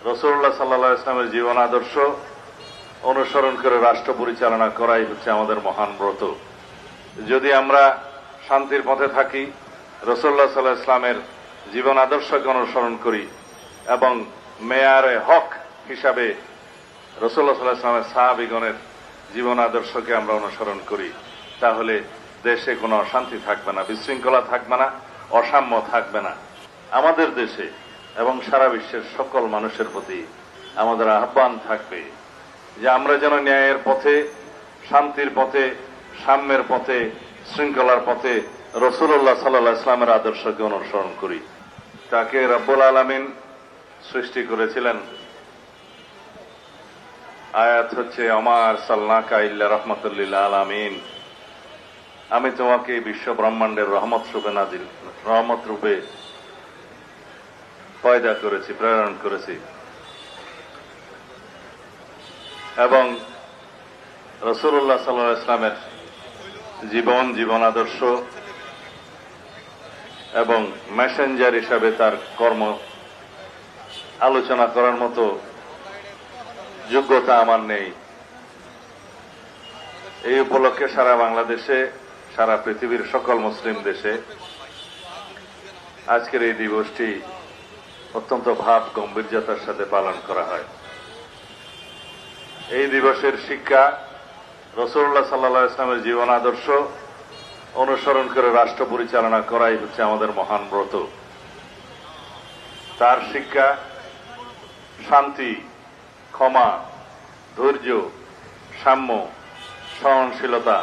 রাসূলুল্লাহ সাল্লাল্লাহু আলাইহি ওয়াসাল্লামের জীবন আদর্শ অনুসরণ করে রাষ্ট্র পরিচালনা করাই হচ্ছে আমাদের মহান ব্রত। যদি আমরা শান্তির পথে থাকি, রাসূলুল্লাহ সাল্লাল্লাহু আলাইহি ওয়াসাল্লামের জীবন আদর্শকে অনুসরণ করি এবং মেয়ারে হক হিসাবে রাসূলুল্লাহ সাল্লাল্লাহু আলাইহি ওয়াসাল্লামের সাহাবীগণের জীবন আদর্শকে আমরা অনুসরণ করি, তাহলে দেশে কোনো অশান্তি থাকবে না, বিশৃঙ্খলা থাকবে না, অসাম্য থাকবে না। আমাদের দেশে এবং সারা বিশ্বের সকল মানুষের প্রতি আমাদের আহ্বান থাকবে যে আমরা যেন ন্যায়ের পথে, শান্তির পথে, সাম্যের পথে, শৃঙ্খলার পথে রাসূলুল্লাহ সাল্লাল্লাহু আলাইহি ওয়াসাল্লামের আদর্শকে অনুসরণ করি। তাকে রব্বুল আলামিন সৃষ্টি করেছিলেন। আয়াত হচ্ছে ওমা আরসালনাকা ইল্লা রাহমাতাল লিল আলামিন, আমি তোমাকে বিশ্ব ব্রহ্মাণ্ডের রহমত রূপে পয়দা করেছি, প্রেরণ করেছি। এবং রাসূলুল্লাহ সাল্লাল্লাহু আলাইহি ওয়াসাল্লামের জীবন আদর্শ এবং মেসেঞ্জার হিসাবে তার কর্ম আলোচনা করার মতো যোগ্যতা আমার নেই। এই উপলক্ষে সারা বাংলাদেশে, সারা পৃথিবীর সকল মুসলিম দেশে আজকের এই দিবসটি অত্যন্ত ভাব গম্ভীর্যতার সাথে পালন করা হয়। এই দিবসের শিক্ষা রাসূলুল্লাহ সাল্লাল্লাহু আলাইহি ওয়াসাল্লামের জীবন আদর্শ অনুসরণ করে রাষ্ট্র পরিচালনা করাই হচ্ছে আমাদের মহান ব্রত। তার শিক্ষা শান্তি, ক্ষমা, ধৈর্য, সাম্য, সহনশীলতা,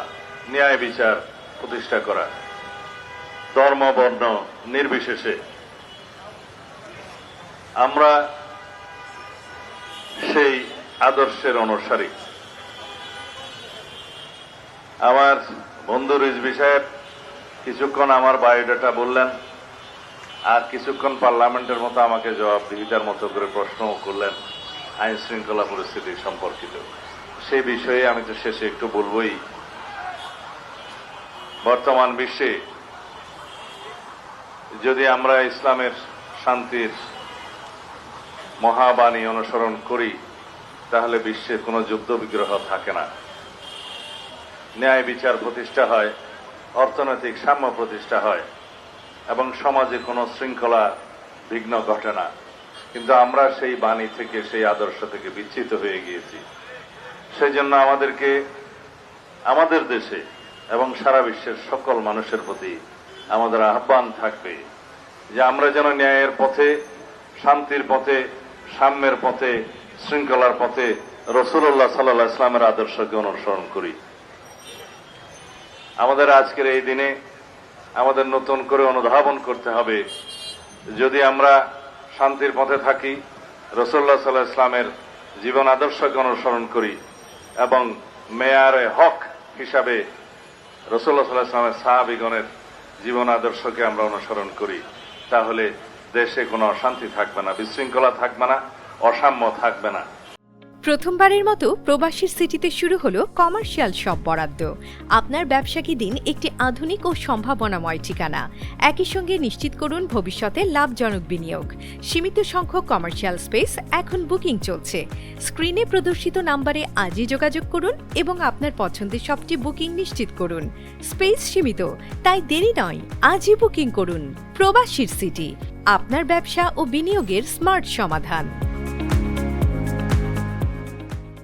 ন্যায় বিচার প্রতিষ্ঠা করা, ধর্ম বর্ণ নির্বিশেষে। আমরা সেই আদর্শের অনুসারী। আমার বন্ধু রিজভী সাহেব কিছুক্ষণ আমার বায়োডাটা বললেন, আর কিছুক্ষণ পার্লামেন্টের মতো আমাকে জবাবদিহিতার মতো করে প্রশ্নও করলেন আইন শৃঙ্খলা পরিস্থিতি সম্পর্কিত। সেই বিষয়ে আমি তো শেষে একটু বলবই। বর্তমান বিশ্বে যদি আমরা ইসলামের শান্তির মহাবাণী অনুসরণ করি, তাহলে বিশ্বে কোনো যুদ্ধ বিগ্রহ থাকে না, ন্যায় বিচার প্রতিষ্ঠা হয়, অর্থনৈতিক সাম্য প্রতিষ্ঠা হয় এবং সমাজে কোনো শৃঙ্খলা বিঘ্ন ঘটে না। কিন্তু আমরা সেই বাণী থেকে, সেই আদর্শ থেকে বিচ্যুত হয়ে গিয়েছি। সেই জন্য আমাদেরকে আমাদের দেশে এবং সারা বিশ্বের সকল মানুষের প্রতি আমাদের আহ্বান থাকবে যে আমরা যেন ন্যায়ের পথে, শান্তির পথে, সাম্যের পথে, শৃঙ্খলার পথে রাসূলুল্লাহ সাল্লাল্লাহু আলাইহি ওয়াসাল্লামের আদর্শকে অনুসরণ করি। আমাদের আজকের এই দিনে আমাদের নতুন করে অনুধাবন করতে হবে, যদি আমরা শান্তির পথে থাকি, রাসূলুল্লাহ সাল্লাল্লাহু আলাইহি ওয়াসাল্লামের জীবন আদর্শকে অনুসরণ করি এবং মেয়ারে হক হিসাবে রাসূলুল্লাহ সাল্লাল্লাহু আলাইহি ওয়াসাল্লামের সাহাবীগণের জীবন আদর্শকে আমরা অনুসরণ করি, তাহলে দেশে কোনো অশান্তি থাকবে না, বিশৃঙ্খলা থাকবে না, অসাম্য থাকবে না। প্রথমবারের মতো প্রবাসীর সিটিতে শুরু হলো কমার্শিয়াল শপ বরাদ্দ। আপনার ব্যবসাকে দিন একটি আধুনিক ও সম্ভাবনাময় ঠিকানা। একই সঙ্গে নিশ্চিত করুন ভবিষ্যতে লাভজনক বিনিয়োগ। সীমিত সংখ্যক কমার্শিয়াল স্পেস এখন বুকিং চলছে। স্ক্রিনে প্রদর্শিত নাম্বারে আজই যোগাযোগ করুন এবং আপনার পছন্দের শপটি বুকিং নিশ্চিত করুন। স্পেস সীমিত, তাই দেরি নয়, আজই বুকিং করুন। প্রবাসীর সিটি, আপনার ব্যবসা ও বিনিয়োগের স্মার্ট সমাধান।